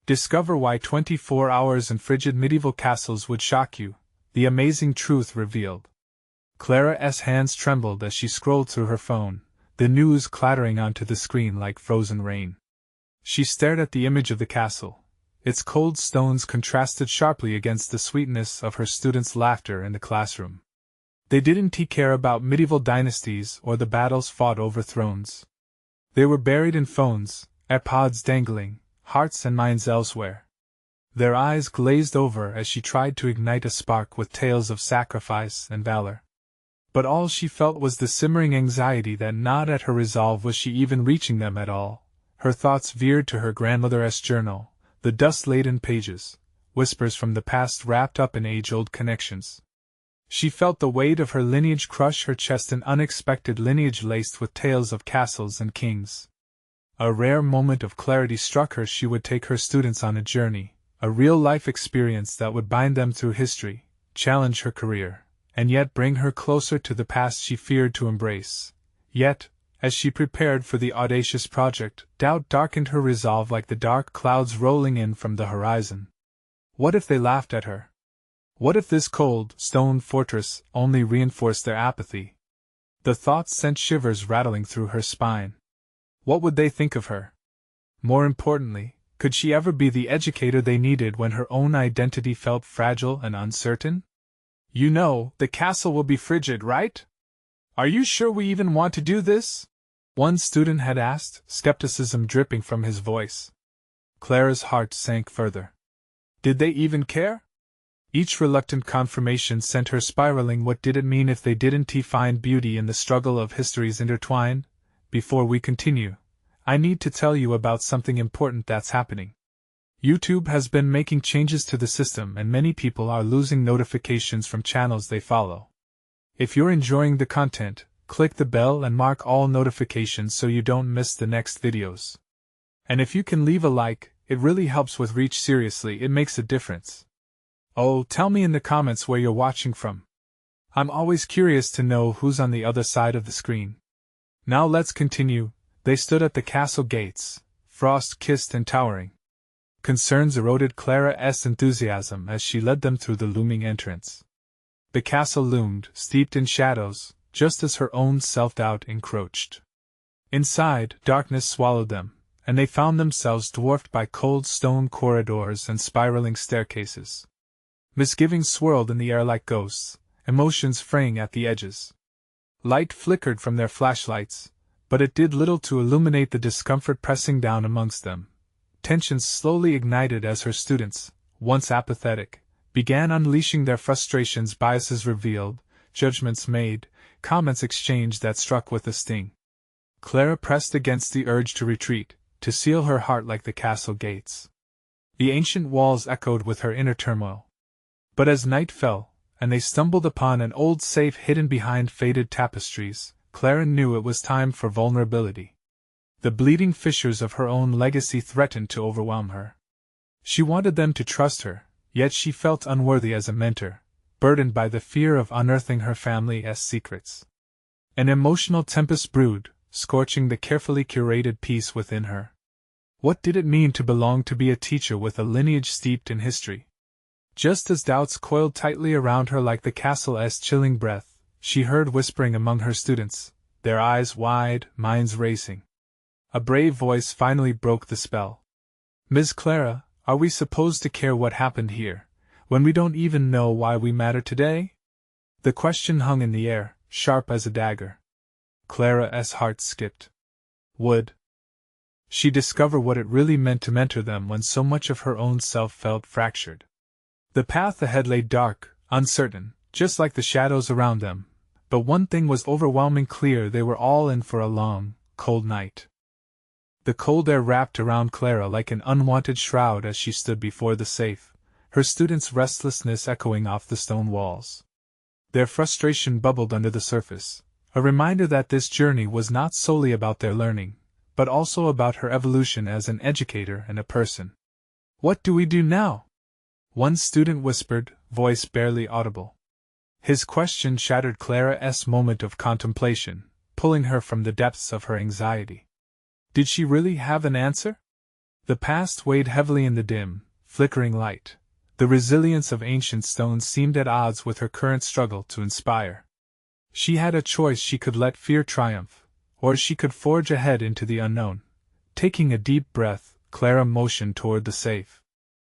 Discover why 24 hours in frigid medieval castles would shock you, the amazing truth revealed. Clara's hands trembled as she scrolled through her phone, the news clattering onto the screen like frozen rain. She stared at the image of the castle. Its cold stones contrasted sharply against the sweetness of her students' laughter in the classroom. They didn't care about medieval dynasties or the battles fought over thrones. They were buried in phones, AirPods dangling, hearts and minds elsewhere. Their eyes glazed over as she tried to ignite a spark with tales of sacrifice and valor. But all she felt was the simmering anxiety that gnawed at her resolve. Was she even reaching them at all? Her thoughts veered to her grandmother's journal, the dust-laden pages, whispers from the past wrapped up in age-old connections. She felt the weight of her lineage crush her chest, an unexpected lineage laced with tales of castles and kings. A rare moment of clarity struck her. She would take her students on a journey, a real-life experience that would bind them through history, challenge her career, and yet bring her closer to the past she feared to embrace. Yet, as she prepared for the audacious project, doubt darkened her resolve like the dark clouds rolling in from the horizon. What if they laughed at her? What if this cold, stone fortress only reinforced their apathy? The thought sent shivers rattling through her spine. What would they think of her? More importantly, could she ever be the educator they needed when her own identity felt fragile and uncertain? You know, the castle will be frigid, right? Are you sure we even want to do this? One student had asked, skepticism dripping from his voice. Clara's heart sank further. Did they even care? Each reluctant confirmation sent her spiraling. What did it mean if they didn't find beauty in the struggle of histories intertwined? Before we continue, I need to tell you about something important that's happening. YouTube has been making changes to the system and many people are losing notifications from channels they follow. If you're enjoying the content, click the bell and mark all notifications so you don't miss the next videos. And if you can leave a like, it really helps with reach. Seriously, it makes a difference. Oh, tell me in the comments where you're watching from. I'm always curious to know who's on the other side of the screen. Now let's continue. They stood at the castle gates, frost-kissed and towering. Concerns eroded Clara's enthusiasm as she led them through the looming entrance. The castle loomed, steeped in shadows, just as her own self-doubt encroached. Inside, darkness swallowed them, and they found themselves dwarfed by cold stone corridors and spiraling staircases. Misgivings swirled in the air like ghosts, emotions fraying at the edges. Light flickered from their flashlights, but it did little to illuminate the discomfort pressing down amongst them. Tensions slowly ignited as her students, once apathetic, began unleashing their frustrations. Biases revealed, judgments made, comments exchanged that struck with a sting. Clara pressed against the urge to retreat, to seal her heart like the castle gates. The ancient walls echoed with her inner turmoil. But as night fell, and they stumbled upon an old safe hidden behind faded tapestries, Clara knew it was time for vulnerability. The bleeding fissures of her own legacy threatened to overwhelm her. She wanted them to trust her, yet she felt unworthy as a mentor, burdened by the fear of unearthing her family's secrets. An emotional tempest brewed, scorching the carefully curated peace within her. What did it mean to belong to be a teacher with a lineage steeped in history? Just as doubts coiled tightly around her like the castle's chilling breath, she heard whispering among her students, their eyes wide, minds racing. A brave voice finally broke the spell. Ms. Clara, are we supposed to care what happened here, when we don't even know why we matter today? The question hung in the air, sharp as a dagger. Clara's heart skipped. Would she discover what it really meant to mentor them when so much of her own self felt fractured? The path ahead lay dark, uncertain, just like the shadows around them, but one thing was overwhelmingly clear: they were all in for a long, cold night. The cold air wrapped around Clara like an unwanted shroud as she stood before the safe, her students' restlessness echoing off the stone walls. Their frustration bubbled under the surface, a reminder that this journey was not solely about their learning, but also about her evolution as an educator and a person. What do we do now? One student whispered, voice barely audible. His question shattered Clara's moment of contemplation, pulling her from the depths of her anxiety. Did she really have an answer? The past weighed heavily in the dim, flickering light. The resilience of ancient stones seemed at odds with her current struggle to inspire. She had a choice: she could let fear triumph, or she could forge ahead into the unknown. Taking a deep breath, Clara motioned toward the safe.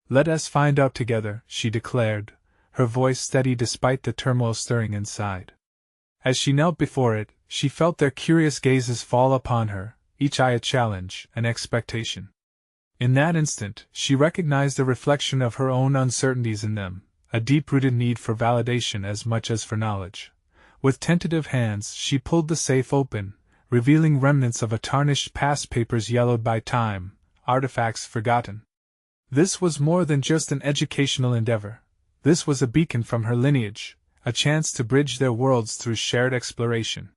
"Let us find out together," she declared, her voice steady despite the turmoil stirring inside. As she knelt before it, she felt their curious gazes fall upon her, each eye a challenge, an expectation. In that instant, she recognized a reflection of her own uncertainties in them, a deep-rooted need for validation as much as for knowledge. With tentative hands, she pulled the safe open, revealing remnants of a tarnished past, papers yellowed by time, artifacts forgotten. This was more than just an educational endeavor. This was a beacon from her lineage, a chance to bridge their worlds through shared exploration.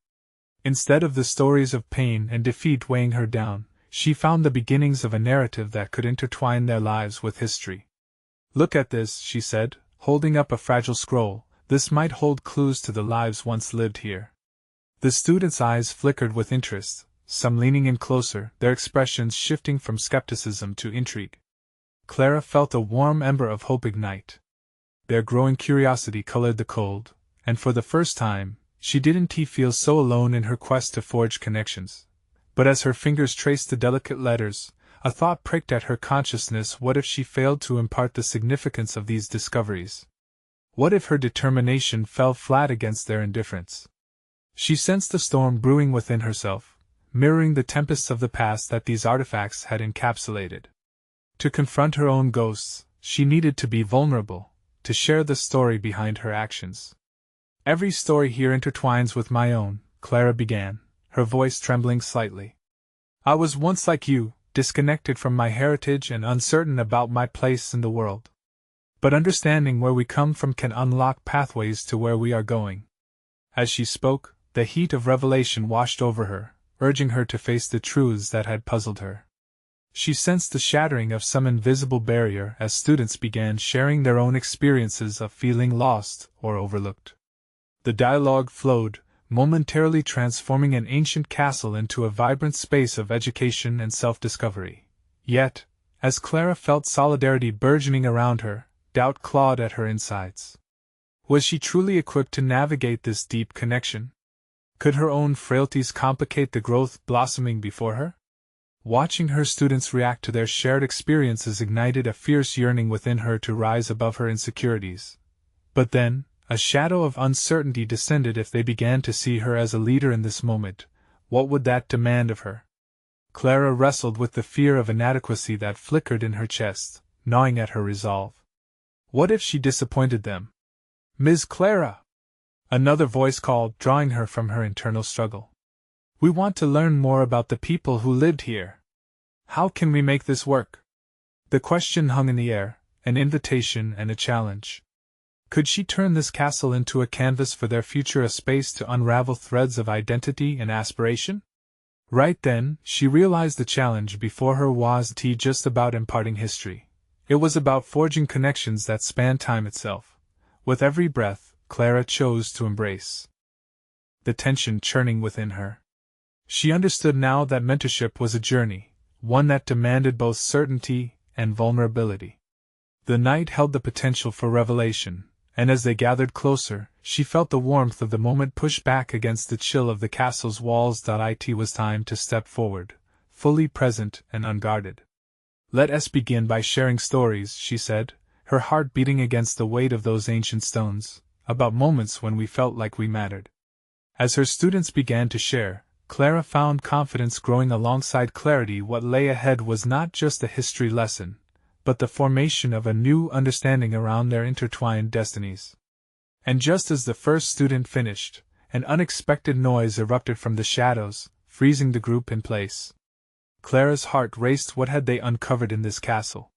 Instead of the stories of pain and defeat weighing her down, she found the beginnings of a narrative that could intertwine their lives with history. "Look at this," she said, holding up a fragile scroll. "This might hold clues to the lives once lived here." The student's eyes flickered with interest, some leaning in closer, their expressions shifting from skepticism to intrigue. Clara felt a warm ember of hope ignite. Their growing curiosity colored the cold, and for the first time, she didn't feel so alone in her quest to forge connections. But as her fingers traced the delicate letters, a thought pricked at her consciousness: what if she failed to impart the significance of these discoveries? What if her determination fell flat against their indifference? She sensed the storm brewing within herself, mirroring the tempests of the past that these artifacts had encapsulated. To confront her own ghosts, she needed to be vulnerable, to share the story behind her actions. "Every story here intertwines with my own," Clara began, her voice trembling slightly. "I was once like you, disconnected from my heritage and uncertain about my place in the world. But understanding where we come from can unlock pathways to where we are going." As she spoke, the heat of revelation washed over her, urging her to face the truths that had puzzled her. She sensed the shattering of some invisible barrier as students began sharing their own experiences of feeling lost or overlooked. The dialogue flowed, momentarily transforming an ancient castle into a vibrant space of education and self-discovery. Yet, as Clara felt solidarity burgeoning around her, doubt clawed at her insides. Was she truly equipped to navigate this deep connection? Could her own frailties complicate the growth blossoming before her? Watching her students react to their shared experiences ignited a fierce yearning within her to rise above her insecurities. But then, a shadow of uncertainty descended. If they began to see her as a leader in this moment, what would that demand of her? Clara wrestled with the fear of inadequacy that flickered in her chest, gnawing at her resolve. What if she disappointed them? "Ms. Clara!" Another voice called, drawing her from her internal struggle. "We want to learn more about the people who lived here. How can we make this work?" The question hung in the air, an invitation and a challenge. Could she turn this castle into a canvas for their future, a space to unravel threads of identity and aspiration? Right then, she realized the challenge before her wasn't just about imparting history. It was about forging connections that spanned time itself. With every breath, Clara chose to embrace the tension churning within her. She understood now that mentorship was a journey, one that demanded both certainty and vulnerability. The night held the potential for revelation, and as they gathered closer, she felt the warmth of the moment push back against the chill of the castle's walls. It was time to step forward, fully present and unguarded. "Let us begin by sharing stories," she said, her heart beating against the weight of those ancient stones, about moments when we felt like we mattered. As her students began to share, Clara found confidence growing alongside clarity. What lay ahead was not just a history lesson, but the formation of a new understanding around their intertwined destinies. And just as the first student finished, an unexpected noise erupted from the shadows, freezing the group in place. Clara's heart raced. What had they uncovered in this castle?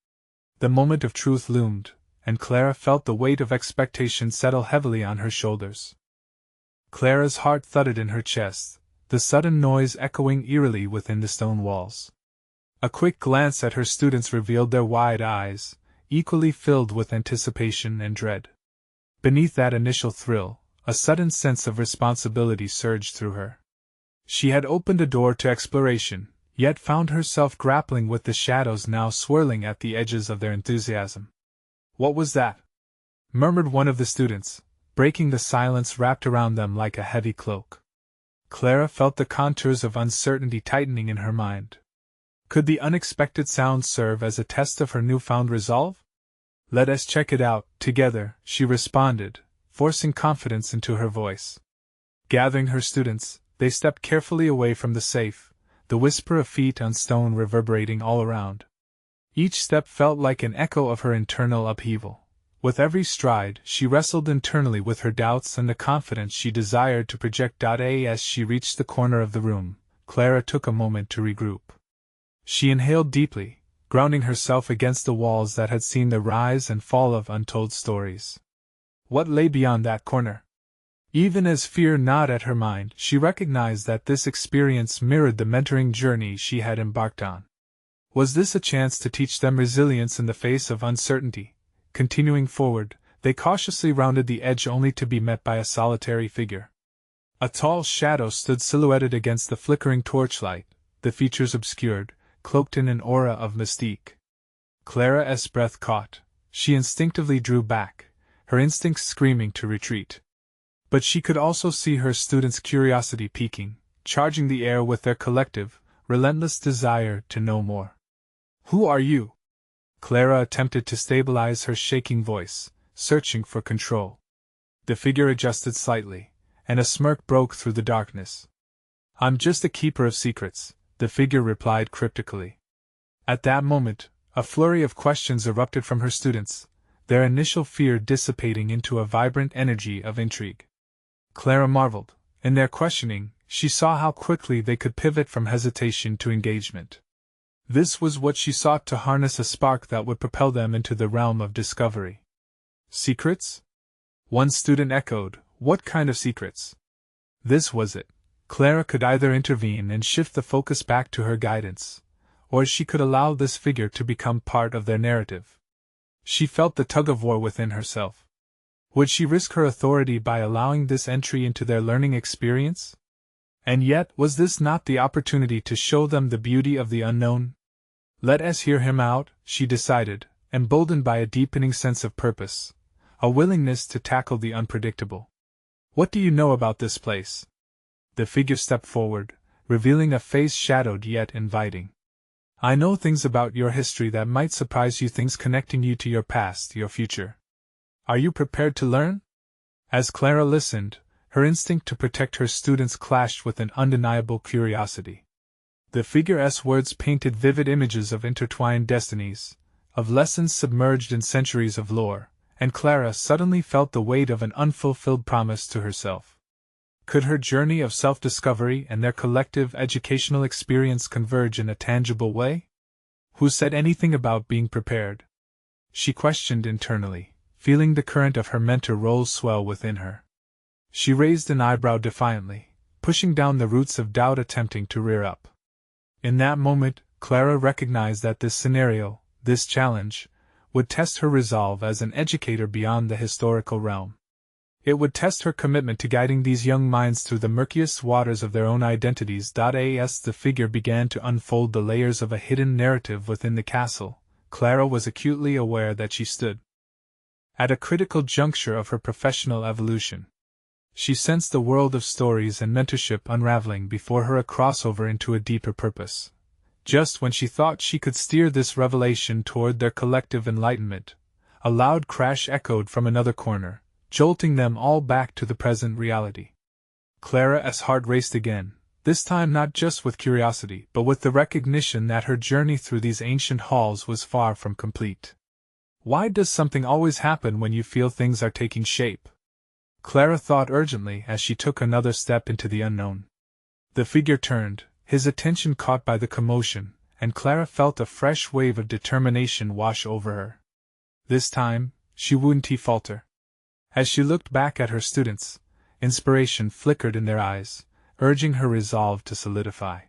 The moment of truth loomed, and Clara felt the weight of expectation settle heavily on her shoulders. Clara's heart thudded in her chest, the sudden noise echoing eerily within the stone walls. A quick glance at her students revealed their wide eyes, equally filled with anticipation and dread. Beneath that initial thrill, a sudden sense of responsibility surged through her. She had opened a door to exploration, yet found herself grappling with the shadows now swirling at the edges of their enthusiasm. "What was that?" murmured one of the students, breaking the silence wrapped around them like a heavy cloak. Clara felt the contours of uncertainty tightening in her mind. Could the unexpected sound serve as a test of her newfound resolve? "Let us check it out, together," she responded, forcing confidence into her voice. Gathering her students, they stepped carefully away from the safe, the whisper of feet on stone reverberating all around. Each step felt like an echo of her internal upheaval. With every stride, she wrestled internally with her doubts and the confidence she desired to project. As she reached the corner of the room, Clara took a moment to regroup. She inhaled deeply, grounding herself against the walls that had seen the rise and fall of untold stories. What lay beyond that corner? Even as fear gnawed at her mind, she recognized that this experience mirrored the mentoring journey she had embarked on. Was this a chance to teach them resilience in the face of uncertainty? Continuing forward, they cautiously rounded the edge only to be met by a solitary figure. A tall shadow stood silhouetted against the flickering torchlight, the features obscured, cloaked in an aura of mystique. Clara's breath caught. She instinctively drew back, her instincts screaming to retreat. But she could also see her students' curiosity peaking, charging the air with their collective, relentless desire to know more. "Who are you?" Clara attempted to stabilize her shaking voice, searching for control. The figure adjusted slightly, and a smirk broke through the darkness. "I'm just a keeper of secrets," the figure replied cryptically. At that moment, a flurry of questions erupted from her students, their initial fear dissipating into a vibrant energy of intrigue. Clara marveled. In their questioning, she saw how quickly they could pivot from hesitation to engagement. This was what she sought, to harness a spark that would propel them into the realm of discovery. "Secrets?" one student echoed. "What kind of secrets?" This was it. Clara could either intervene and shift the focus back to her guidance, or she could allow this figure to become part of their narrative. She felt the tug-of-war within herself. Would she risk her authority by allowing this entry into their learning experience? And yet, was this not the opportunity to show them the beauty of the unknown? Let us hear him out, she decided, emboldened by a deepening sense of purpose, a willingness to tackle the unpredictable. "What do you know about this place?" The figure stepped forward, revealing a face shadowed yet inviting. "I know things about your history that might surprise you, things connecting you to your past, your future. Are you prepared to learn?" As Clara listened, her instinct to protect her students clashed with an undeniable curiosity. The figure's words painted vivid images of intertwined destinies, of lessons submerged in centuries of lore, and Clara suddenly felt the weight of an unfulfilled promise to herself. Could her journey of self-discovery and their collective educational experience converge in a tangible way? Who said anything about being prepared? She questioned internally, feeling the current of her mentor roll swell within her. She raised an eyebrow defiantly, pushing down the roots of doubt attempting to rear up. In that moment, Clara recognized that this scenario, this challenge, would test her resolve as an educator beyond the historical realm. It would test her commitment to guiding these young minds through the murkiest waters of their own identities. As the figure began to unfold the layers of a hidden narrative within the castle, Clara was acutely aware that she stood at a critical juncture of her professional evolution. She sensed the world of stories and mentorship unraveling before her, a crossover into a deeper purpose. Just when she thought she could steer this revelation toward their collective enlightenment, a loud crash echoed from another corner, jolting them all back to the present reality. Clara's heart raced again, this time not just with curiosity but with the recognition that her journey through these ancient halls was far from complete. Why does something always happen when you feel things are taking shape? Clara thought urgently as she took another step into the unknown. The figure turned, his attention caught by the commotion, and Clara felt a fresh wave of determination wash over her. This time, she wouldn't falter. As she looked back at her students, inspiration flickered in their eyes, urging her resolve to solidify.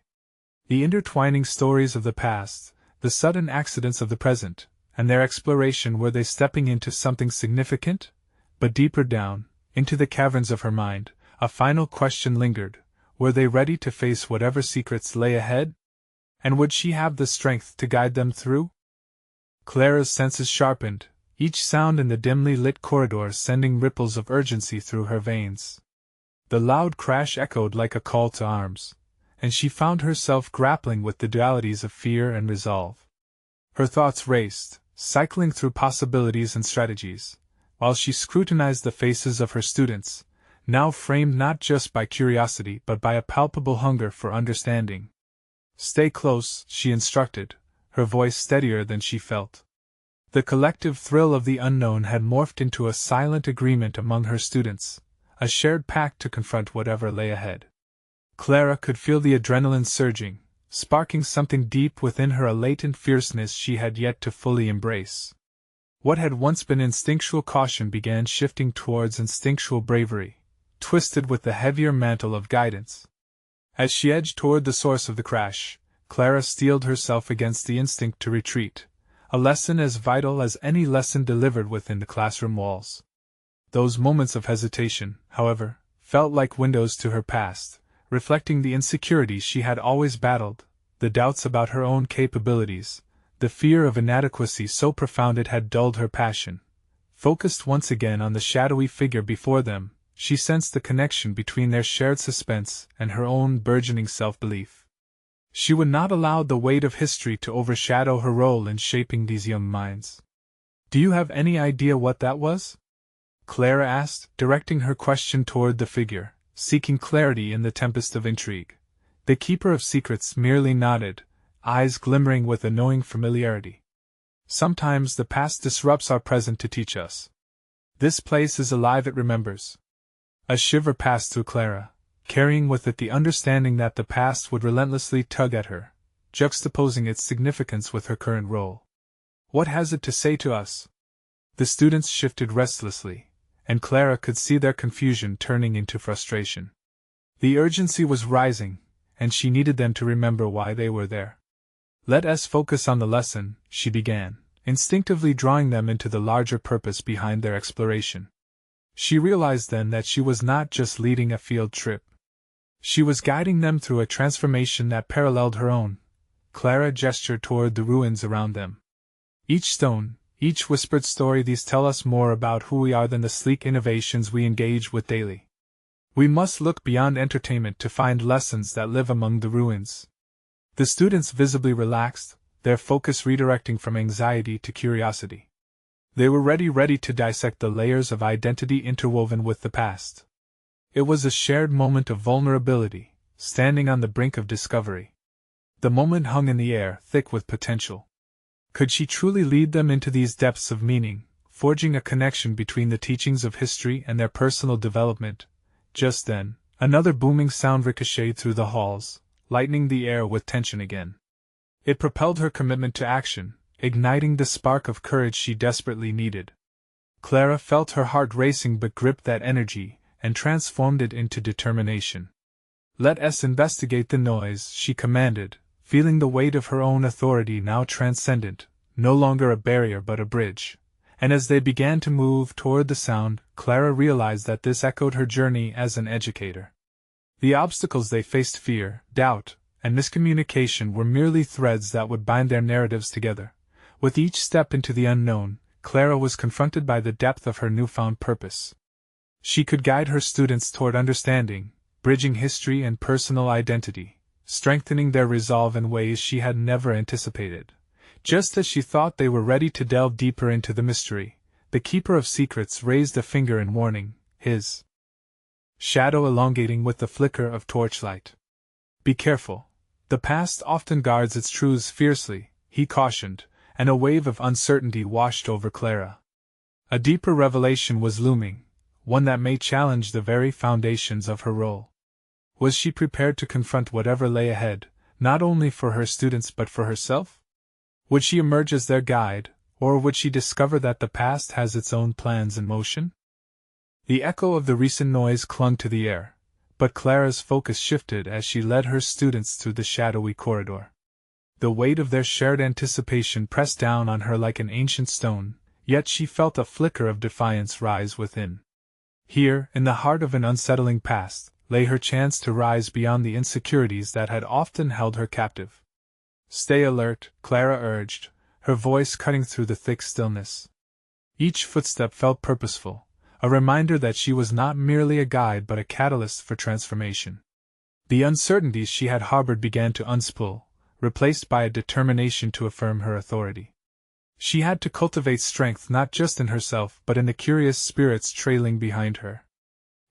The intertwining stories of the past, the sudden accidents of the present, and their exploration, were they stepping into something significant? But deeper down, into the caverns of her mind, a final question lingered: were they ready to face whatever secrets lay ahead? And would she have the strength to guide them through? Clara's senses sharpened, each sound in the dimly lit corridor sending ripples of urgency through her veins. The loud crash echoed like a call to arms, and she found herself grappling with the dualities of fear and resolve. Her thoughts raced, cycling through possibilities and strategies, while she scrutinized the faces of her students, now framed not just by curiosity but by a palpable hunger for understanding. "Stay close," she instructed, her voice steadier than she felt. The collective thrill of the unknown had morphed into a silent agreement among her students, a shared pact to confront whatever lay ahead. Clara could feel the adrenaline surging, sparking something deep within her, a latent fierceness she had yet to fully embrace. What had once been instinctual caution began shifting towards instinctual bravery, twisted with the heavier mantle of guidance. As she edged toward the source of the crash, Clara steeled herself against the instinct to retreat, a lesson as vital as any lesson delivered within the classroom walls. Those moments of hesitation, however, felt like windows to her past, reflecting the insecurities she had always battled, the doubts about her own capabilities, the fear of inadequacy so profound it had dulled her passion. Focused once again on the shadowy figure before them, she sensed the connection between their shared suspense and her own burgeoning self-belief. She would not allow the weight of history to overshadow her role in shaping these young minds. "Do you have any idea what that was?" Clara asked, directing her question toward the figure, seeking clarity in the tempest of intrigue. The keeper of secrets merely nodded, eyes glimmering with a knowing familiarity. "Sometimes the past disrupts our present to teach us. This place is alive, it remembers." A shiver passed through Clara, carrying with it the understanding that the past would relentlessly tug at her, juxtaposing its significance with her current role. "What has it to say to us?" The students shifted restlessly, and Clara could see their confusion turning into frustration. The urgency was rising, and she needed them to remember why they were there. "Let us focus on the lesson," she began, instinctively drawing them into the larger purpose behind their exploration. She realized then that she was not just leading a field trip. She was guiding them through a transformation that paralleled her own. Clara gestured toward the ruins around them. "Each stone, each whispered story, these tell us more about who we are than the sleek innovations we engage with daily. We must look beyond entertainment to find lessons that live among the ruins." The students visibly relaxed, their focus redirecting from anxiety to curiosity. They were ready to dissect the layers of identity interwoven with the past. It was a shared moment of vulnerability, standing on the brink of discovery. The moment hung in the air, thick with potential. Could she truly lead them into these depths of meaning, forging a connection between the teachings of history and their personal development? Just then, another booming sound ricocheted through the halls, lightening the air with tension again. It propelled her commitment to action, igniting the spark of courage she desperately needed. Clara felt her heart racing but gripped that energy and transformed it into determination. "Let us investigate the noise," she commanded, feeling the weight of her own authority now transcendent, no longer a barrier but a bridge. And as they began to move toward the sound, Clara realized that this echoed her journey as an educator. The obstacles they faced, fear, doubt, and miscommunication, were merely threads that would bind their narratives together. With each step into the unknown, Clara was confronted by the depth of her newfound purpose. She could guide her students toward understanding, bridging history and personal identity, strengthening their resolve in ways she had never anticipated. Just as she thought they were ready to delve deeper into the mystery, the keeper of secrets raised a finger in warning, his shadow elongating with the flicker of torchlight. "Be careful. The past often guards its truths fiercely," he cautioned, and a wave of uncertainty washed over Clara. A deeper revelation was looming, one that may challenge the very foundations of her role. Was she prepared to confront whatever lay ahead, not only for her students but for herself? Would she emerge as their guide, or would she discover that the past has its own plans in motion? The echo of the recent noise clung to the air, but Clara's focus shifted as she led her students through the shadowy corridor. The weight of their shared anticipation pressed down on her like an ancient stone, yet she felt a flicker of defiance rise within. Here, in the heart of an unsettling past, lay her chance to rise beyond the insecurities that had often held her captive. Stay alert, Clara urged, her voice cutting through the thick stillness. Each footstep felt purposeful, a reminder that she was not merely a guide but a catalyst for transformation. The uncertainties she had harbored began to unspool, replaced by a determination to affirm her authority. She had to cultivate strength not just in herself but in the curious spirits trailing behind her.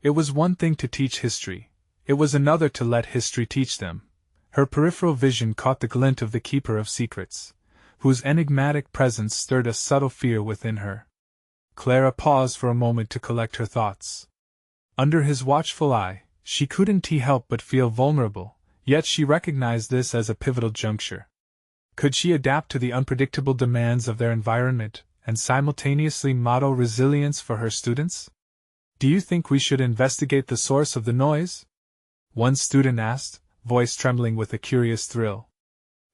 It was one thing to teach history, it was another to let history teach them. Her peripheral vision caught the glint of the Keeper of Secrets, whose enigmatic presence stirred a subtle fear within her. Clara paused for a moment to collect her thoughts. Under his watchful eye, she couldn't help but feel vulnerable, yet she recognized this as a pivotal juncture. Could she adapt to the unpredictable demands of their environment and simultaneously model resilience for her students? Do you think we should investigate the source of the noise? One student asked, voice trembling with a curious thrill.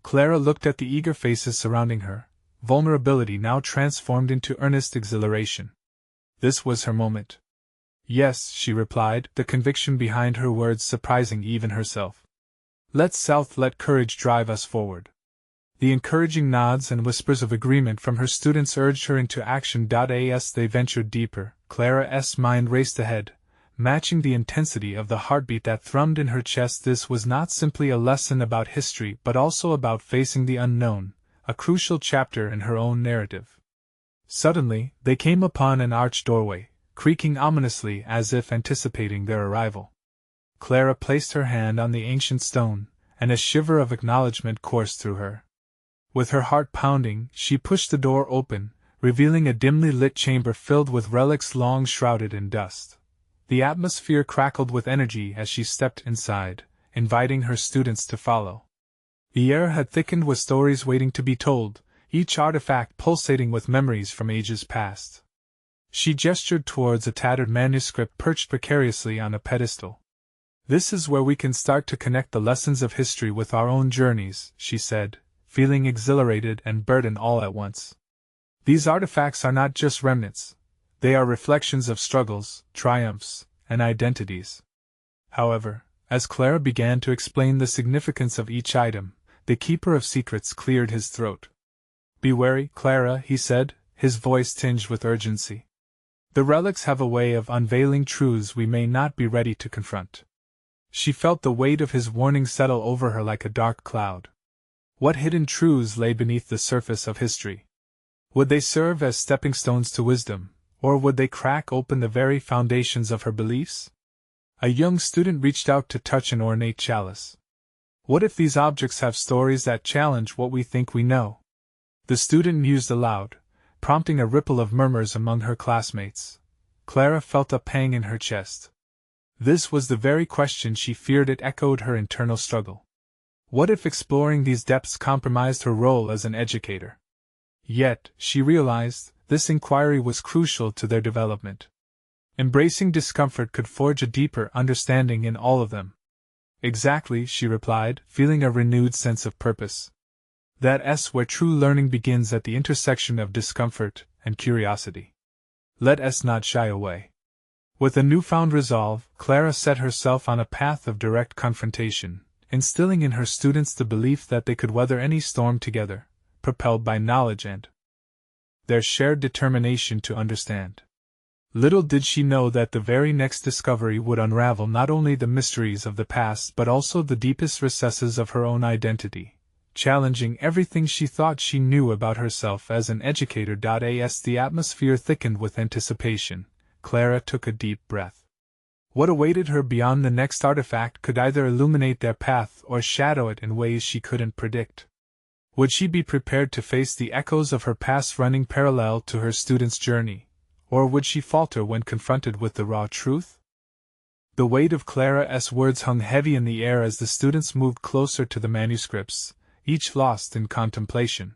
Clara looked at the eager faces surrounding her, vulnerability now transformed into earnest exhilaration. This was her moment. Yes, she replied, the conviction behind her words surprising even herself. Let courage drive us forward. The encouraging nods and whispers of agreement from her students urged her into action. As they ventured deeper, Clara's mind raced ahead, matching the intensity of the heartbeat that thrummed in her chest. This was not simply a lesson about history but also about facing the unknown, a crucial chapter in her own narrative. Suddenly, they came upon an arched doorway, creaking ominously as if anticipating their arrival. Clara placed her hand on the ancient stone, and a shiver of acknowledgement coursed through her. With her heart pounding, she pushed the door open, revealing a dimly lit chamber filled with relics long shrouded in dust. The atmosphere crackled with energy as she stepped inside, inviting her students to follow. The air had thickened with stories waiting to be told, each artifact pulsating with memories from ages past. She gestured towards a tattered manuscript perched precariously on a pedestal. This is where we can start to connect the lessons of history with our own journeys, she said, feeling exhilarated and burdened all at once. These artifacts are not just remnants, they are reflections of struggles, triumphs, and identities. However, as Clara began to explain the significance of each item, the Keeper of Secrets cleared his throat. Be wary, Clara, he said, his voice tinged with urgency. The relics have a way of unveiling truths we may not be ready to confront. She felt the weight of his warning settle over her like a dark cloud. What hidden truths lay beneath the surface of history? Would they serve as stepping stones to wisdom, or would they crack open the very foundations of her beliefs? A young student reached out to touch an ornate chalice. What if these objects have stories that challenge what we think we know? The student mused aloud, prompting a ripple of murmurs among her classmates. Clara felt a pang in her chest. This was the very question she feared. It echoed her internal struggle. What if exploring these depths compromised her role as an educator? Yet, she realized, this inquiry was crucial to their development. Embracing discomfort could forge a deeper understanding in all of them. Exactly, she replied, feeling a renewed sense of purpose. That's where true learning begins, at the intersection of discomfort and curiosity. Let us not shy away. With a newfound resolve, Clara set herself on a path of direct confrontation, instilling in her students the belief that they could weather any storm together, propelled by knowledge and their shared determination to understand. Little did she know that the very next discovery would unravel not only the mysteries of the past but also the deepest recesses of her own identity, challenging everything she thought she knew about herself as an educator. As the atmosphere thickened with anticipation, Clara took a deep breath. What awaited her beyond the next artifact could either illuminate their path or shadow it in ways she couldn't predict. Would she be prepared to face the echoes of her past running parallel to her student's journey, or would she falter when confronted with the raw truth? The weight of Clara's words hung heavy in the air as the students moved closer to the manuscripts, each lost in contemplation.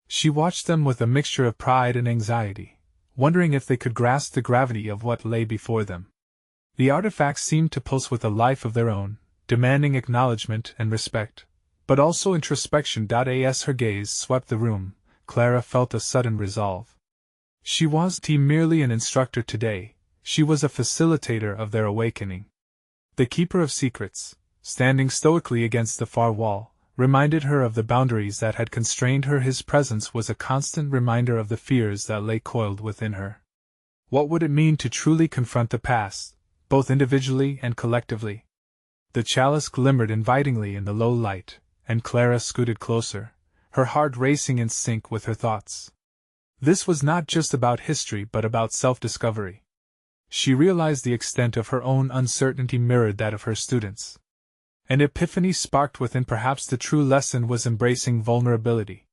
She watched them with a mixture of pride and anxiety, wondering if they could grasp the gravity of what lay before them. The artifacts seemed to pulse with a life of their own, demanding acknowledgement and respect, but also introspection. As her gaze swept the room, Clara felt a sudden resolve. She wasn't merely an instructor today, she was a facilitator of their awakening. The Keeper of Secrets, standing stoically against the far wall, reminded her of the boundaries that had constrained her. His presence was a constant reminder of the fears that lay coiled within her. What would it mean to truly confront the past, both individually and collectively? The chalice glimmered invitingly in the low light, and Clara scooted closer, her heart racing in sync with her thoughts. This was not just about history but about self-discovery. She realized the extent of her own uncertainty mirrored that of her students. An epiphany sparked within. Perhaps the true lesson was embracing vulnerability.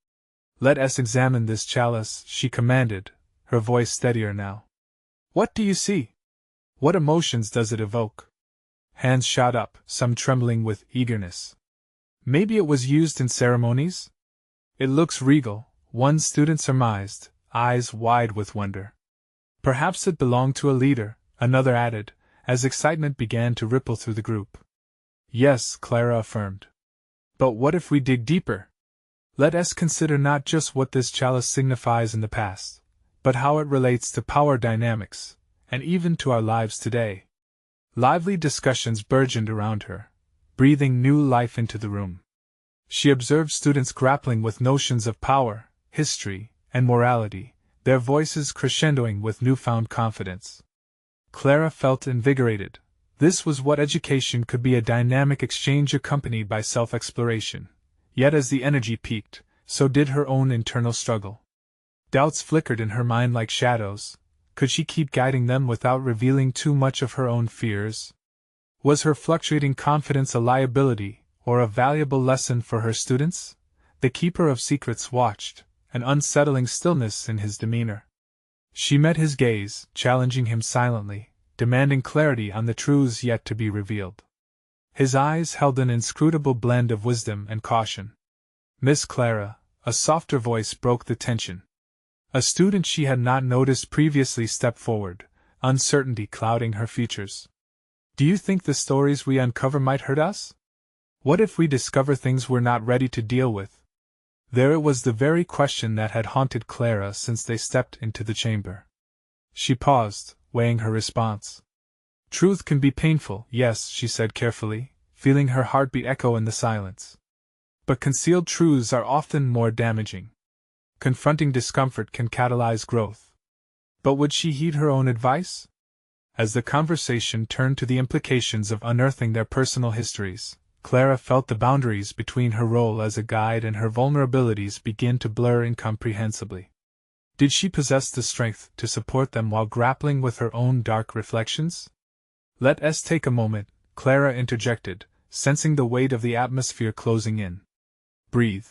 "Let us examine this chalice," she commanded, her voice steadier now. "What do you see? What emotions does it evoke?" Hands shot up, some trembling with eagerness. "Maybe it was used in ceremonies?" "It looks regal," one student surmised, eyes wide with wonder. "Perhaps it belonged to a leader," another added, as excitement began to ripple through the group. "Yes," Clara affirmed. "But what if we dig deeper? Let us consider not just what this chalice signifies in the past, but how it relates to power dynamics, and even to our lives today." Lively discussions burgeoned around her, breathing new life into the room. She observed students grappling with notions of power, history, and morality, their voices crescendoing with newfound confidence. Clara felt invigorated. This was what education could be, a dynamic exchange accompanied by self-exploration. Yet as the energy peaked, so did her own internal struggle. Doubts flickered in her mind like shadows. Could she keep guiding them without revealing too much of her own fears? Was her fluctuating confidence a liability, or a valuable lesson for her students? The keeper of secrets watched, an unsettling stillness in his demeanor. She met his gaze, challenging him silently, demanding clarity on the truths yet to be revealed. His eyes held an inscrutable blend of wisdom and caution. "Miss Clara," a softer voice broke the tension. A student she had not noticed previously stepped forward, uncertainty clouding her features. "Do you think the stories we uncover might hurt us? What if we discover things we're not ready to deal with?" There it was, the very question that had haunted Clara since they stepped into the chamber. She paused, weighing her response. "Truth can be painful, yes," she said carefully, feeling her heartbeat echo in the silence. "But concealed truths are often more damaging. Confronting discomfort can catalyze growth." But would she heed her own advice? As the conversation turned to the implications of unearthing their personal histories, Clara felt the boundaries between her role as a guide and her vulnerabilities begin to blur incomprehensibly. Did she possess the strength to support them while grappling with her own dark reflections? "Let us take a moment," Clara interjected, sensing the weight of the atmosphere closing in. "Breathe.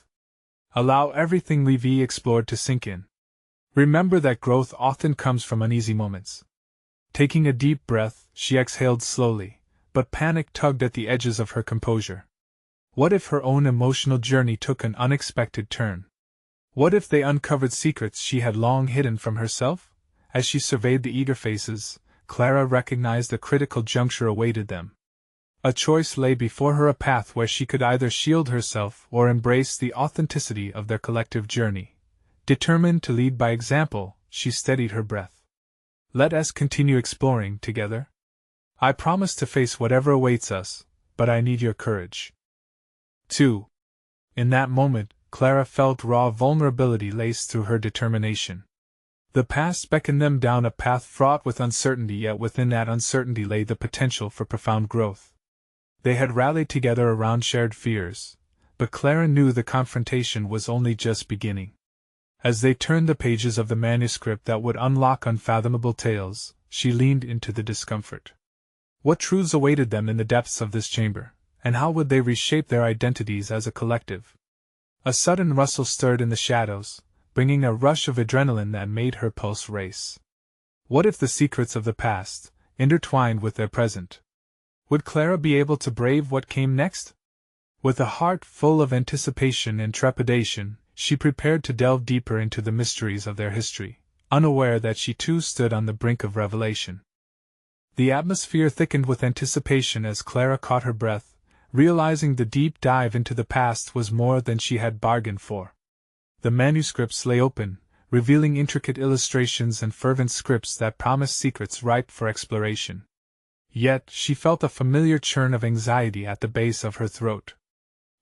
Allow everything we've explored to sink in. Remember that growth often comes from uneasy moments." Taking a deep breath, she exhaled slowly, but panic tugged at the edges of her composure. What if her own emotional journey took an unexpected turn? What if they uncovered secrets she had long hidden from herself? As she surveyed the eager faces, Clara recognized a critical juncture awaited them. A choice lay before her, a path where she could either shield herself or embrace the authenticity of their collective journey. Determined to lead by example, she steadied her breath. "Let us continue exploring together. I promise to face whatever awaits us, but I need your courage." 2. In that moment, Clara felt raw vulnerability lace through her determination. The past beckoned them down a path fraught with uncertainty, yet within that uncertainty lay the potential for profound growth. They had rallied together around shared fears, but Clara knew the confrontation was only just beginning. As they turned the pages of the manuscript that would unlock unfathomable tales, she leaned into the discomfort. What truths awaited them in the depths of this chamber, and how would they reshape their identities as a collective? A sudden rustle stirred in the shadows, bringing a rush of adrenaline that made her pulse race. What if the secrets of the past, intertwined with their present? Would Clara be able to brave what came next? With a heart full of anticipation and trepidation, she prepared to delve deeper into the mysteries of their history, unaware that she too stood on the brink of revelation. The atmosphere thickened with anticipation as Clara caught her breath, realizing the deep dive into the past was more than she had bargained for. The manuscripts lay open, revealing intricate illustrations and fervent scripts that promised secrets ripe for exploration. Yet she felt a familiar churn of anxiety at the base of her throat.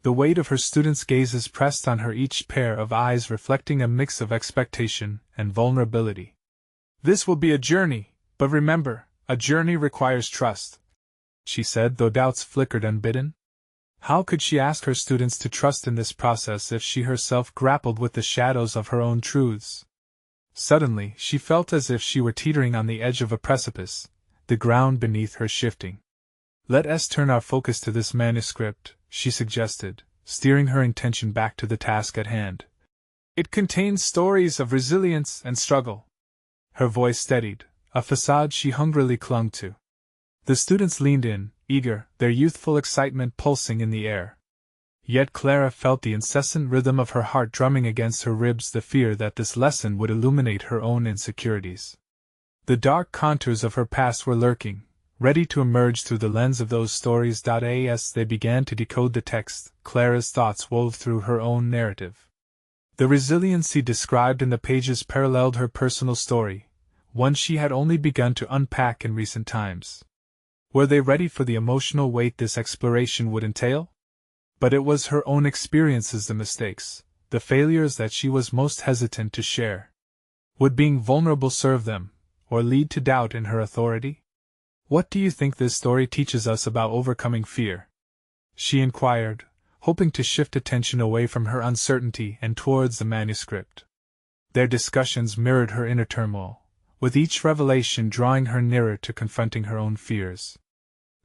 The weight of her students' gazes pressed on her, each pair of eyes reflecting a mix of expectation and vulnerability. "This will be a journey, but remember, a journey requires trust," she said, though doubts flickered unbidden. How could she ask her students to trust in this process if she herself grappled with the shadows of her own truths? Suddenly, she felt as if she were teetering on the edge of a precipice, the ground beneath her shifting. "Let us turn our focus to this manuscript," she suggested, steering her intention back to the task at hand. "It contains stories of resilience and struggle." Her voice steadied, a facade she hungrily clung to. The students leaned in, eager, their youthful excitement pulsing in the air. Yet Clara felt the incessant rhythm of her heart drumming against her ribs, the fear that this lesson would illuminate her own insecurities. The dark contours of her past were lurking, ready to emerge through the lens of those stories. As they began to decode the text, Clara's thoughts wove through her own narrative. The resiliency described in the pages paralleled her personal story, one she had only begun to unpack in recent times. Were they ready for the emotional weight this exploration would entail? But it was her own experiences, the mistakes, the failures that she was most hesitant to share. Would being vulnerable serve them, or lead to doubt in her authority? "What do you think this story teaches us about overcoming fear?" she inquired, hoping to shift attention away from her uncertainty and towards the manuscript. Their discussions mirrored her inner turmoil, with each revelation drawing her nearer to confronting her own fears.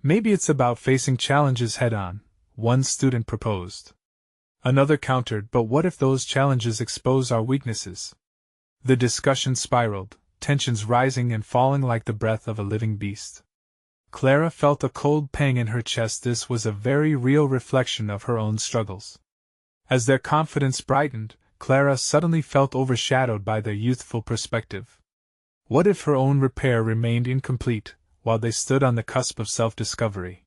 "Maybe it's about facing challenges head-on," one student proposed. Another countered, "But what if those challenges expose our weaknesses?" The discussion spiraled, tensions rising and falling like the breath of a living beast. Clara felt a cold pang in her chest. This was a very real reflection of her own struggles. As their confidence brightened, Clara suddenly felt overshadowed by their youthful perspective. What if her own repair remained incomplete, while they stood on the cusp of self-discovery?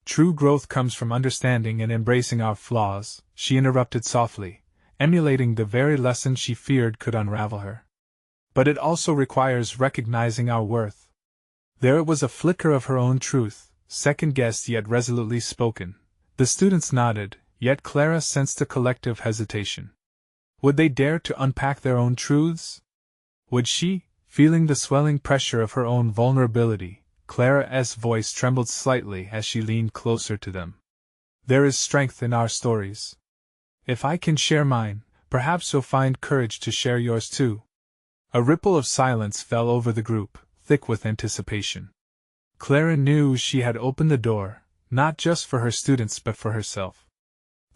"True growth comes from understanding and embracing our flaws," she interrupted softly, emulating the very lesson she feared could unravel her. "But it also requires recognizing our worth." There was a flicker of her own truth, second-guessed yet resolutely spoken. The students nodded, yet Clara sensed a collective hesitation. Would they dare to unpack their own truths? Would she, feeling the swelling pressure of her own vulnerability? Clara's voice trembled slightly as she leaned closer to them. "There is strength in our stories. If I can share mine, perhaps you'll find courage to share yours too." A ripple of silence fell over the group, thick with anticipation. Clara knew she had opened the door, not just for her students but for herself.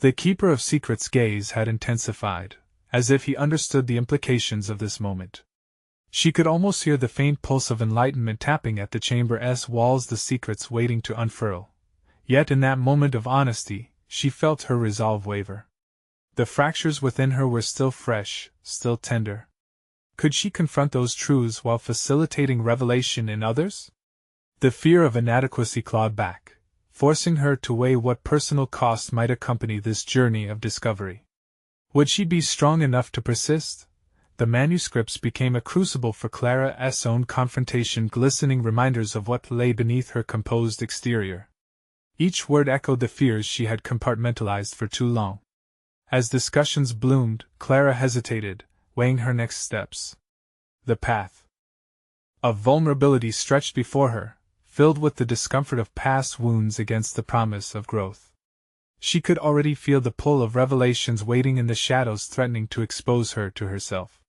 The Keeper of Secrets' gaze had intensified, as if he understood the implications of this moment. She could almost hear the faint pulse of enlightenment tapping at the chamber's walls, the secrets waiting to unfurl. Yet in that moment of honesty, she felt her resolve waver. The fractures within her were still fresh, still tender. Could she confront those truths while facilitating revelation in others? The fear of inadequacy clawed back, forcing her to weigh what personal cost might accompany this journey of discovery. Would she be strong enough to persist? The manuscripts became a crucible for Clara's own confrontation, glistening reminders of what lay beneath her composed exterior. Each word echoed the fears she had compartmentalized for too long. As discussions bloomed, Clara hesitated, weighing her next steps. The path of vulnerability stretched before her, filled with the discomfort of past wounds against the promise of growth. She could already feel the pull of revelations waiting in the shadows, threatening to expose her to herself.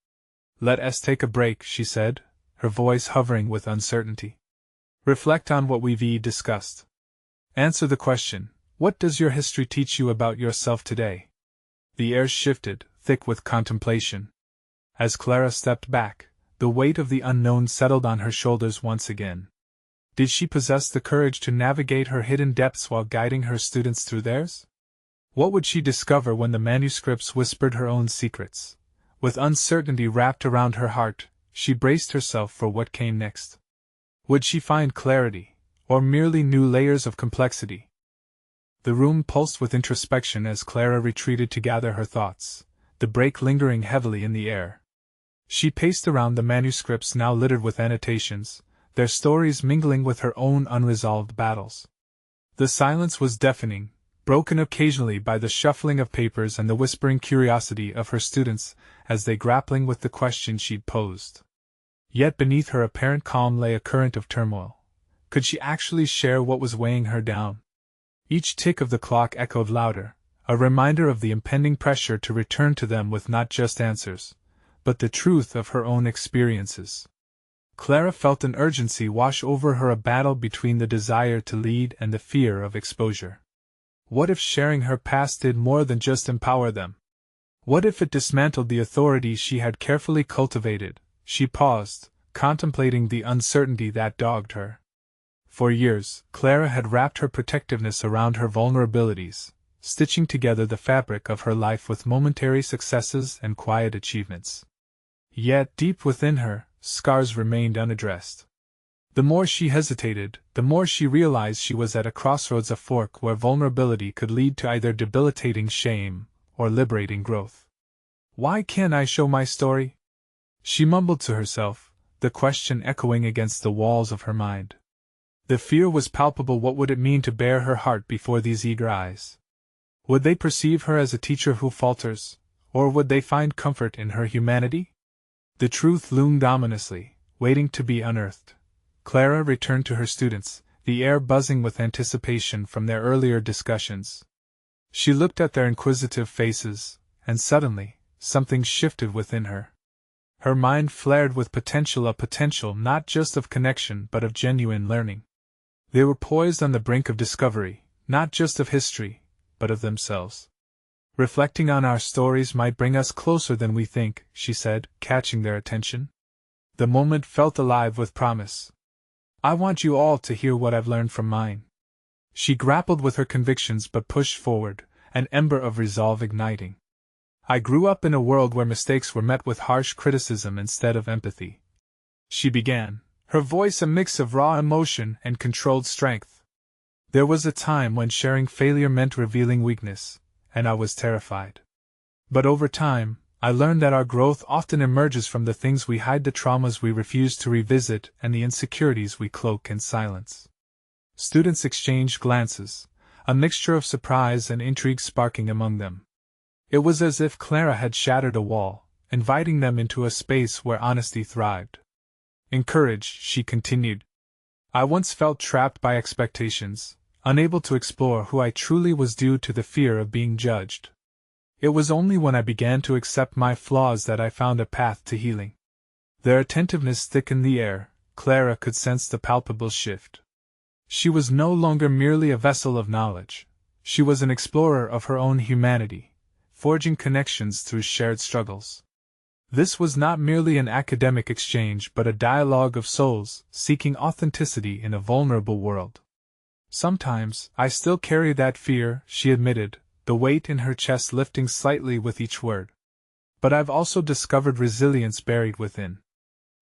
"Let us take a break," she said, her voice hovering with uncertainty. "Reflect on what we've discussed. Answer the question, what does your history teach you about yourself today?" The air shifted, thick with contemplation. As Clara stepped back, the weight of the unknown settled on her shoulders once again. Did she possess the courage to navigate her hidden depths while guiding her students through theirs? What would she discover when the manuscripts whispered her own secrets? With uncertainty wrapped around her heart, she braced herself for what came next. Would she find clarity, or merely new layers of complexity? The room pulsed with introspection as Clara retreated to gather her thoughts, the break lingering heavily in the air. She paced around the manuscripts now littered with annotations, their stories mingling with her own unresolved battles. The silence was deafening, broken occasionally by the shuffling of papers and the whispering curiosity of her students as they grappling with the question she'd posed. Yet beneath her apparent calm lay a current of turmoil. Could she actually share what was weighing her down? Each tick of the clock echoed louder, a reminder of the impending pressure to return to them with not just answers, but the truth of her own experiences. Clara felt an urgency wash over her, a battle between the desire to lead and the fear of exposure. What if sharing her past did more than just empower them? What if it dismantled the authority she had carefully cultivated? She paused, contemplating the uncertainty that dogged her. For years, Clara had wrapped her protectiveness around her vulnerabilities, stitching together the fabric of her life with momentary successes and quiet achievements. Yet, deep within her, scars remained unaddressed. The more she hesitated, the more she realized she was at a crossroads, a fork where vulnerability could lead to either debilitating shame or liberating growth. "Why can't I show my story?" she mumbled to herself, the question echoing against the walls of her mind. The fear was palpable. What would it mean to bare her heart before these eager eyes? Would they perceive her as a teacher who falters, or would they find comfort in her humanity? The truth loomed ominously, waiting to be unearthed. Clara returned to her students, the air buzzing with anticipation from their earlier discussions. She looked at their inquisitive faces, and suddenly, something shifted within her. Her mind flared with potential, a potential not just of connection but of genuine learning. They were poised on the brink of discovery, not just of history, but of themselves. "Reflecting on our stories might bring us closer than we think," she said, catching their attention. The moment felt alive with promise. "I want you all to hear what I've learned from mine." She grappled with her convictions but pushed forward, an ember of resolve igniting. "I grew up in a world where mistakes were met with harsh criticism instead of empathy," she began, her voice a mix of raw emotion and controlled strength. "There was a time when sharing failure meant revealing weakness, and I was terrified. But over time, I learned that our growth often emerges from the things we hide, the traumas we refuse to revisit, and the insecurities we cloak in silence." Students exchanged glances, a mixture of surprise and intrigue sparking among them. It was as if Clara had shattered a wall, inviting them into a space where honesty thrived. Encouraged, she continued, "I once felt trapped by expectations, unable to explore who I truly was due to the fear of being judged. It was only when I began to accept my flaws that I found a path to healing." Their attentiveness thickened the air. Clara could sense the palpable shift. She was no longer merely a vessel of knowledge. She was an explorer of her own humanity, forging connections through shared struggles. This was not merely an academic exchange but a dialogue of souls, seeking authenticity in a vulnerable world. "Sometimes, I still carry that fear," she admitted, the weight in her chest lifting slightly with each word. "But I've also discovered resilience buried within.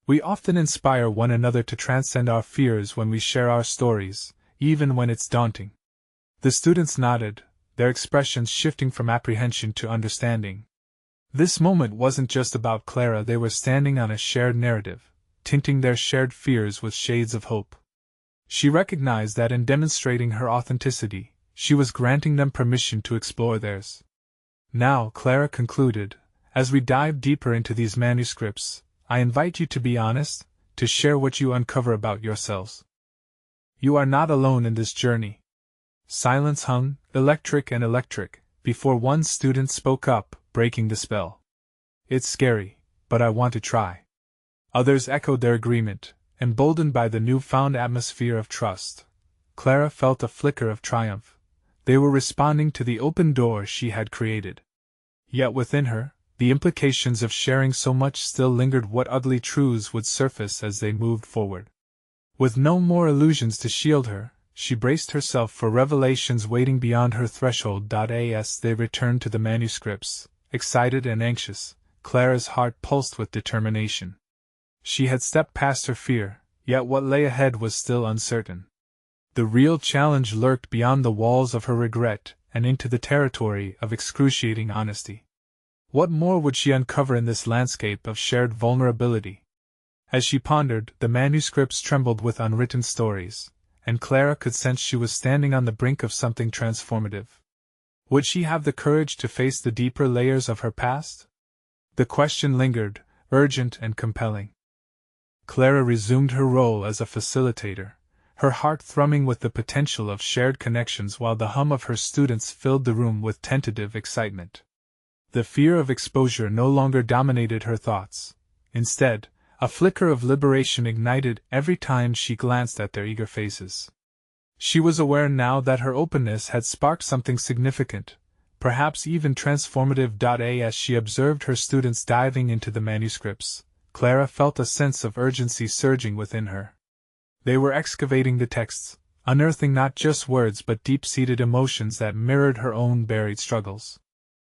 We often inspire one another to transcend our fears when we share our stories, even when it's daunting." The students nodded, their expressions shifting from apprehension to understanding. This moment wasn't just about Clara. They were standing on a shared narrative, tinting their shared fears with shades of hope. She recognized that in demonstrating her authenticity, she was granting them permission to explore theirs. "Now," Clara concluded, "as we dive deeper into these manuscripts, I invite you to be honest, to share what you uncover about yourselves. You are not alone in this journey." Silence hung, electric, before one student spoke up, breaking the spell. "It's scary, but I want to try." Others echoed their agreement, emboldened by the newfound atmosphere of trust. Clara felt a flicker of triumph. They were responding to the open door she had created. Yet within her, the implications of sharing so much still lingered. What ugly truths would surface as they moved forward? With no more illusions to shield her, she braced herself for revelations waiting beyond her threshold. As they returned to the manuscripts, excited and anxious, Clara's heart pulsed with determination. She had stepped past her fear, yet what lay ahead was still uncertain. The real challenge lurked beyond the walls of her regret and into the territory of excruciating honesty. What more would she uncover in this landscape of shared vulnerability? As she pondered, the manuscripts trembled with unwritten stories, and Clara could sense she was standing on the brink of something transformative. Would she have the courage to face the deeper layers of her past? The question lingered, urgent and compelling. Clara resumed her role as a facilitator, her heart thrumming with the potential of shared connections while the hum of her students filled the room with tentative excitement. The fear of exposure no longer dominated her thoughts. Instead, a flicker of liberation ignited every time she glanced at their eager faces. She was aware now that her openness had sparked something significant, perhaps even transformative. As she observed her students diving into the manuscripts, Clara felt a sense of urgency surging within her. They were excavating the texts, unearthing not just words but deep-seated emotions that mirrored her own buried struggles.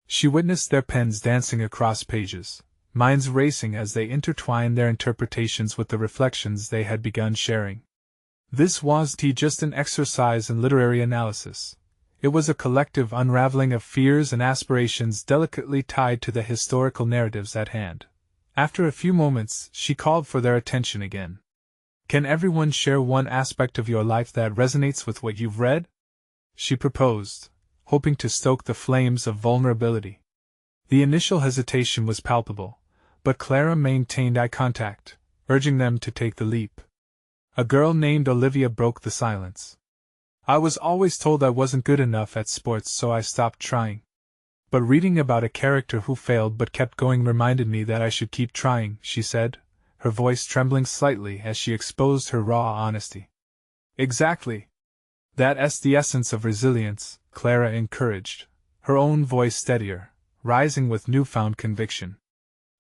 She witnessed their pens dancing across pages, minds racing as they intertwined their interpretations with the reflections they had begun sharing. This wasn't just an exercise in literary analysis. It was a collective unraveling of fears and aspirations delicately tied to the historical narratives at hand. After a few moments, she called for their attention again. "Can everyone share one aspect of your life that resonates with what you've read?" she proposed, hoping to stoke the flames of vulnerability. The initial hesitation was palpable, but Clara maintained eye contact, urging them to take the leap. A girl named Olivia broke the silence. "I was always told I wasn't good enough at sports, so I stopped trying. But reading about a character who failed but kept going reminded me that I should keep trying," she said, her voice trembling slightly as she exposed her raw honesty. "Exactly. That's the essence of resilience," Clara encouraged, her own voice steadier, rising with newfound conviction.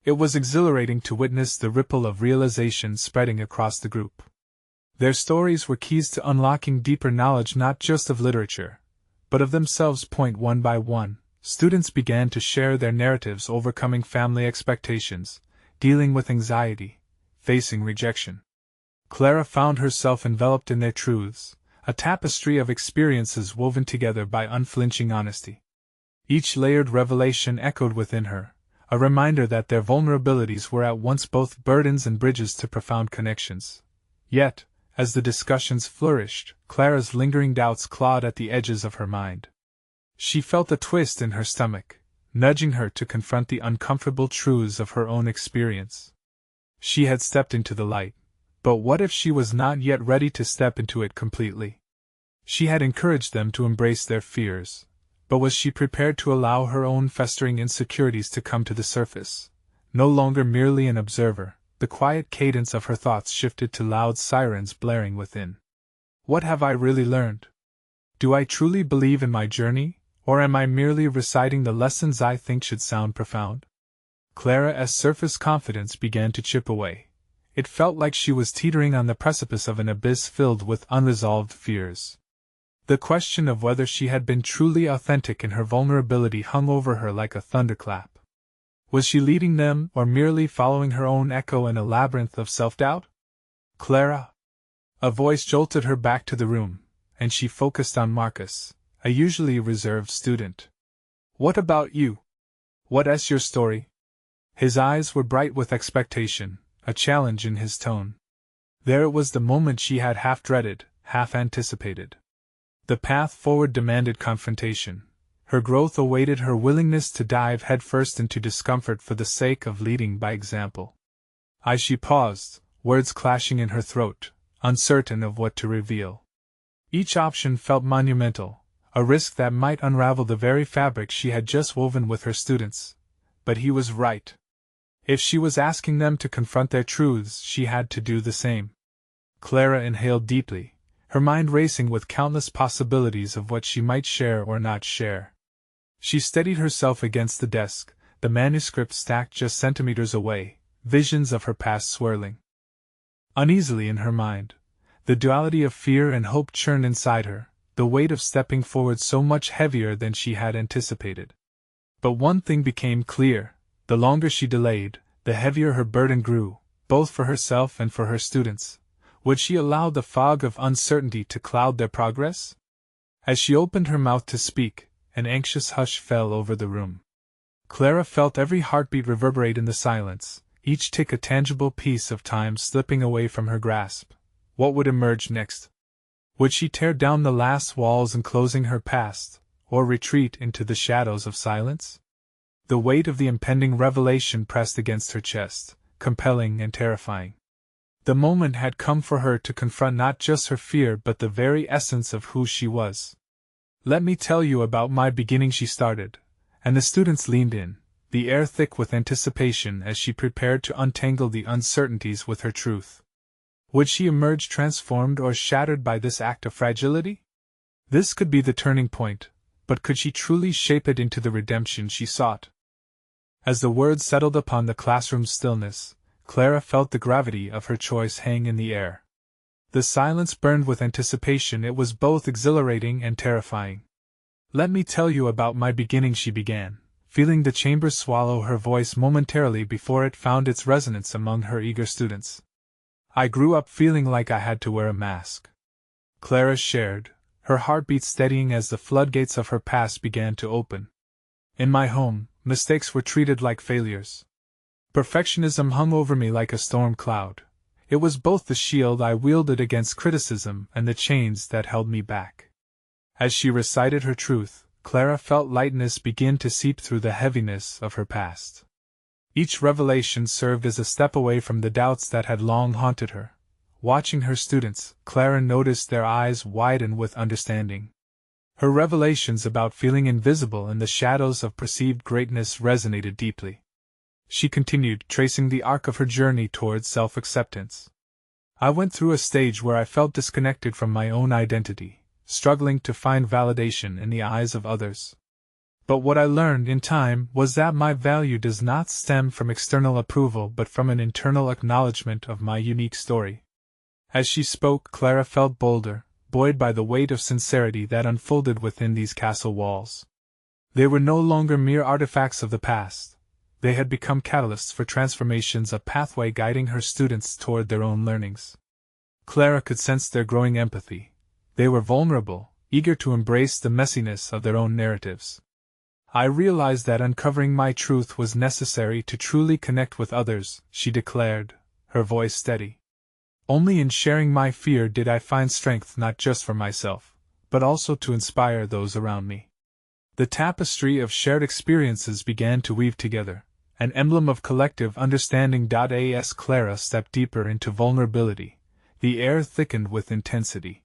It was exhilarating to witness the ripple of realization spreading across the group. Their stories were keys to unlocking deeper knowledge not just of literature, but of themselves. One by one, students began to share their narratives, overcoming family expectations, dealing with anxiety, facing rejection. Clara found herself enveloped in their truths, a tapestry of experiences woven together by unflinching honesty. Each layered revelation echoed within her, a reminder that their vulnerabilities were at once both burdens and bridges to profound connections. Yet, as the discussions flourished, Clara's lingering doubts clawed at the edges of her mind. She felt a twist in her stomach, nudging her to confront the uncomfortable truths of her own experience. She had stepped into the light, but what if she was not yet ready to step into it completely? She had encouraged them to embrace their fears, but was she prepared to allow her own festering insecurities to come to the surface? No longer merely an observer, the quiet cadence of her thoughts shifted to loud sirens blaring within. What have I really learned? Do I truly believe in my journey, or am I merely reciting the lessons I think should sound profound? Clara's surface confidence began to chip away. It felt like she was teetering on the precipice of an abyss filled with unresolved fears. The question of whether she had been truly authentic in her vulnerability hung over her like a thunderclap. Was she leading them, or merely following her own echo in a labyrinth of self-doubt? "Clara!" A voice jolted her back to the room, and she focused on Marcus, a usually reserved student. "What about you? What's your story?" His eyes were bright with expectation, a challenge in his tone. There it was, the moment she had half dreaded, half anticipated. The path forward demanded confrontation. Her growth awaited her willingness to dive headfirst into discomfort for the sake of leading by example. She paused, words clashing in her throat, uncertain of what to reveal. Each option felt monumental, a risk that might unravel the very fabric she had just woven with her students. But he was right. If she was asking them to confront their truths, she had to do the same. Clara inhaled deeply, her mind racing with countless possibilities of what she might share or not share. She steadied herself against the desk, the manuscript stacked just centimeters away, visions of her past swirling uneasily in her mind. The duality of fear and hope churned inside her, the weight of stepping forward so much heavier than she had anticipated. But one thing became clear: the longer she delayed, the heavier her burden grew, both for herself and for her students. Would she allow the fog of uncertainty to cloud their progress? As she opened her mouth to speak, an anxious hush fell over the room. Clara felt every heartbeat reverberate in the silence, each tick a tangible piece of time slipping away from her grasp. What would emerge next? Would she tear down the last walls enclosing her past, or retreat into the shadows of silence? The weight of the impending revelation pressed against her chest, compelling and terrifying. The moment had come for her to confront not just her fear but the very essence of who she was. "Let me tell you about my beginning," she started, and the students leaned in, the air thick with anticipation as she prepared to untangle the uncertainties with her truth. Would she emerge transformed or shattered by this act of fragility? This could be the turning point, but could she truly shape it into the redemption she sought? As the words settled upon the classroom's stillness, Clara felt the gravity of her choice hang in the air. The silence burned with anticipation. It was both exhilarating and terrifying. "Let me tell you about my beginning," she began, feeling the chamber swallow her voice momentarily before it found its resonance among her eager students. "I grew up feeling like I had to wear a mask." Clara shared, her heartbeat steadying as the floodgates of her past began to open. "In my home, mistakes were treated like failures. Perfectionism hung over me like a storm cloud. It was both the shield I wielded against criticism and the chains that held me back." As she recited her truth, Clara felt lightness begin to seep through the heaviness of her past. Each revelation served as a step away from the doubts that had long haunted her. Watching her students, Clara noticed their eyes widen with understanding. Her revelations about feeling invisible in the shadows of perceived greatness resonated deeply. She continued, tracing the arc of her journey towards self-acceptance. "I went through a stage where I felt disconnected from my own identity, struggling to find validation in the eyes of others. But what I learned in time was that my value does not stem from external approval but from an internal acknowledgement of my unique story." As she spoke, Clara felt bolder, buoyed by the weight of sincerity that unfolded within these castle walls. They were no longer mere artifacts of the past. They had become catalysts for transformations, a pathway guiding her students toward their own learnings. Clara could sense their growing empathy. They were vulnerable, eager to embrace the messiness of their own narratives. "I realized that uncovering my truth was necessary to truly connect with others," she declared, her voice steady. "Only in sharing my fear did I find strength not just for myself, but also to inspire those around me." The tapestry of shared experiences began to weave together, an emblem of collective understanding. As Clara stepped deeper into vulnerability, the air thickened with intensity.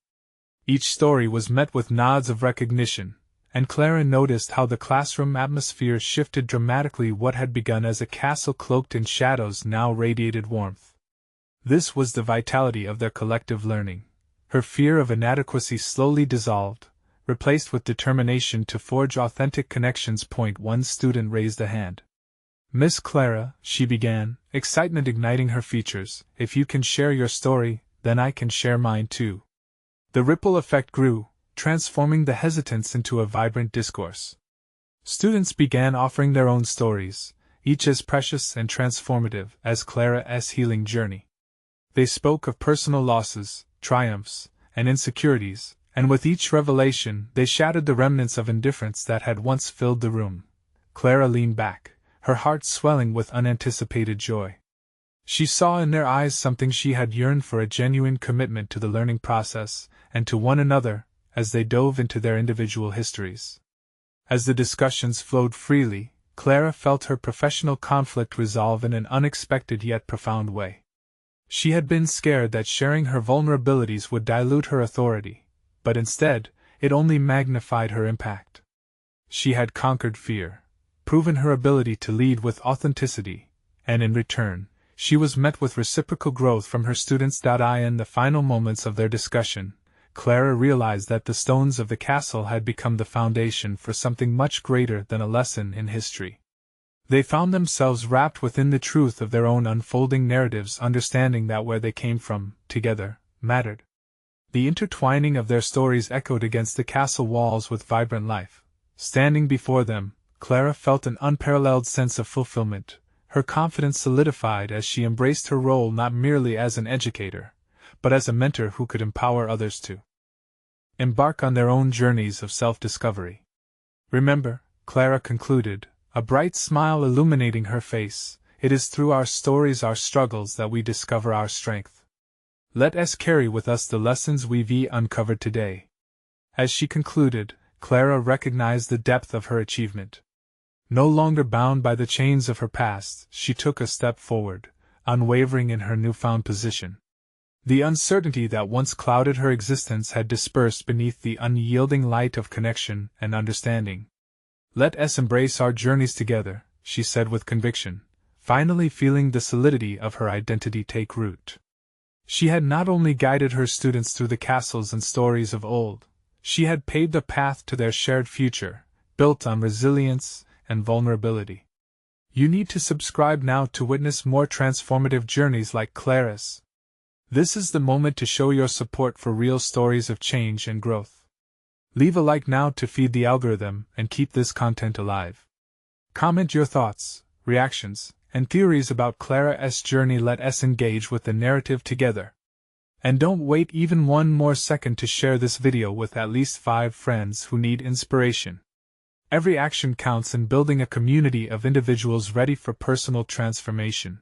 Each story was met with nods of recognition, and Clara noticed how the classroom atmosphere shifted dramatically. What had begun as a castle cloaked in shadows now radiated warmth. This was the vitality of their collective learning. Her fear of inadequacy slowly dissolved, replaced with determination to forge authentic connections. One student raised a hand. "Miss Clara," she began, excitement igniting her features, "if you can share your story, then I can share mine too." The ripple effect grew, transforming the hesitance into a vibrant discourse. Students began offering their own stories, each as precious and transformative as Clara's healing journey. They spoke of personal losses, triumphs, and insecurities, and with each revelation they shattered the remnants of indifference that had once filled the room. Clara leaned back, her heart swelling with unanticipated joy. She saw in their eyes something she had yearned for, a genuine commitment to the learning process, and to one another, as they dove into their individual histories. As the discussions flowed freely, Clara felt her professional conflict resolve in an unexpected yet profound way. She had been scared that sharing her vulnerabilities would dilute her authority, but instead, it only magnified her impact. She had conquered fear, proven her ability to lead with authenticity, and in return, she was met with reciprocal growth from her students. In the final moments of their discussion, Clara realized that the stones of the castle had become the foundation for something much greater than a lesson in history. They found themselves wrapped within the truth of their own unfolding narratives, understanding that where they came from, together, mattered. The intertwining of their stories echoed against the castle walls with vibrant life. Standing before them, Clara felt an unparalleled sense of fulfillment. Her confidence solidified as she embraced her role not merely as an educator, but as a mentor who could empower others to embark on their own journeys of self-discovery. "Remember," Clara concluded, a bright smile illuminating her face, "it is through our stories, our struggles, that we discover our strength. Let us carry with us the lessons we've uncovered today." As she concluded, Clara recognized the depth of her achievement. No longer bound by the chains of her past, she took a step forward, unwavering in her newfound position. The uncertainty that once clouded her existence had dispersed beneath the unyielding light of connection and understanding. "Let us embrace our journeys together," she said with conviction, finally feeling the solidity of her identity take root. She had not only guided her students through the castles and stories of old, she had paved a path to their shared future, built on resilience and vulnerability. You need to subscribe now to witness more transformative journeys like Clara's. This is the moment to show your support for real stories of change and growth. Leave a like now to feed the algorithm and keep this content alive. Comment your thoughts, reactions, and theories about Clara's journey. Let us engage with the narrative together. And don't wait even one more second to share this video with at least 5 friends who need inspiration. Every action counts in building a community of individuals ready for personal transformation.